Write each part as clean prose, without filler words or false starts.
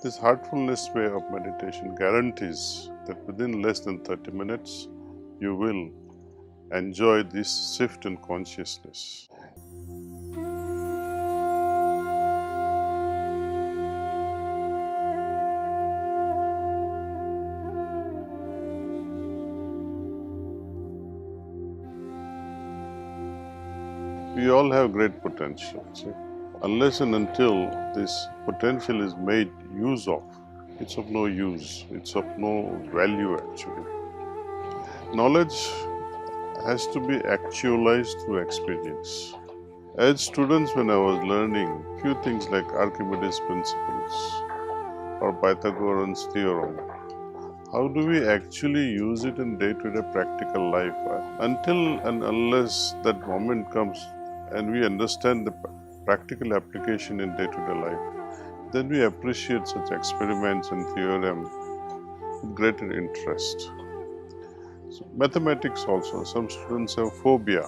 This heartfulness way of meditation guarantees that within less than 30 minutes, you will enjoy this shift in consciousness. We all have great potential. See? Unless and until this potential is made use of, it's of no use, it's of no value actually. Knowledge has to be actualized through experience. As students, when I was learning few things like Archimedes' principles or Pythagorean's theorem, how do we actually use it in day-to-day practical life? Until and unless that moment comes and we understand the practical application in day-to-day life, then we appreciate such experiments and theorem with greater interest. So mathematics also, some students have phobia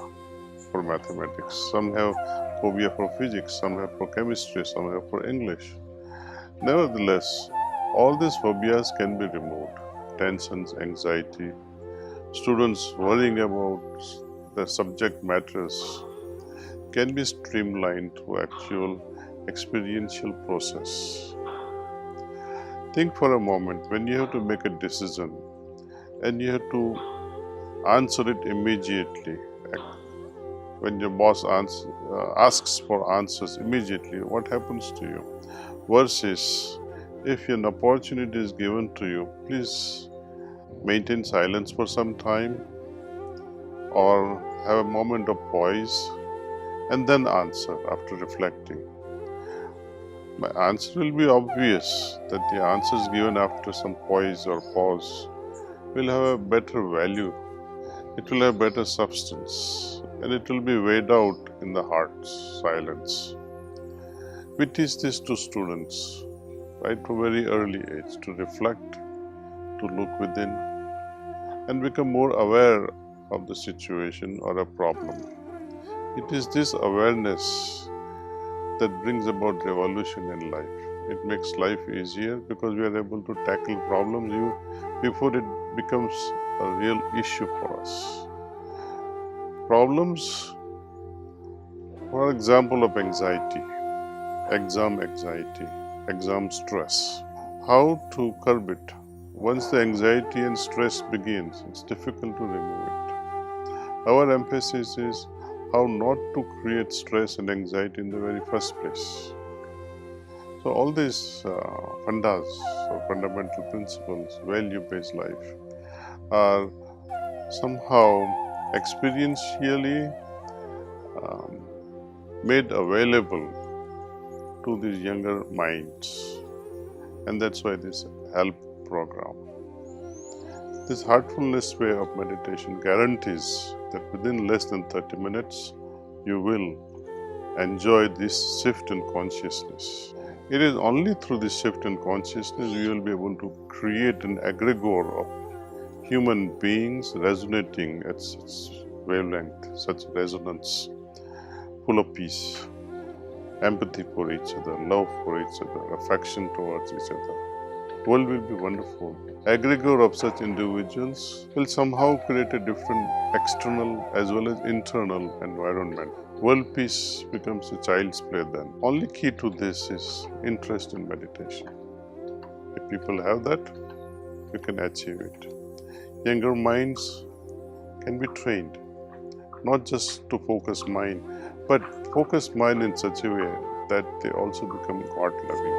for mathematics, some have phobia for physics, some have for chemistry, some have for English. Nevertheless, all these phobias can be removed. Tensions, anxiety, students worrying about the subject matters can be streamlined through actual experiential process. Think for a moment when you have to make a decision and you have to answer it immediately. When your boss asks for answers immediately, what happens to you? Versus, if an opportunity is given to you, please maintain silence for some time or have a moment of poise and then answer after reflecting. My answer will be obvious that the answers given after some poise or pause will have a better value, it will have better substance, and it will be weighed out in the heart's silence. We teach this to students right from very early age, to reflect, to look within, and become more aware of the situation or a problem. It is this awareness that brings about revolution in life. It makes life easier because we are able to tackle problems before it becomes a real issue for us. Problems, for example, of anxiety, exam stress. How to curb it? Once the anxiety and stress begins, it's difficult to remove it. Our emphasis is how not to create stress and anxiety in the very first place. So all these fundas or fundamental principles, value-based life, are somehow experientially made available to these younger minds, and that's why this HELP program. This heartfulness way of meditation guarantees that within less than 30 minutes, you will enjoy this shift in consciousness. It is only through this shift in consciousness we will be able to create an egregore of human beings resonating at such wavelength, such resonance, full of peace, empathy for each other, love for each other, affection towards each other. The world will be wonderful. Egregore of such individuals will somehow create a different external as well as internal environment. World peace becomes a child's play then. Only key to this is interest in meditation. If people have that, you can achieve it. Younger minds can be trained, not just to focus mind, but focus mind in such a way that they also become God-loving.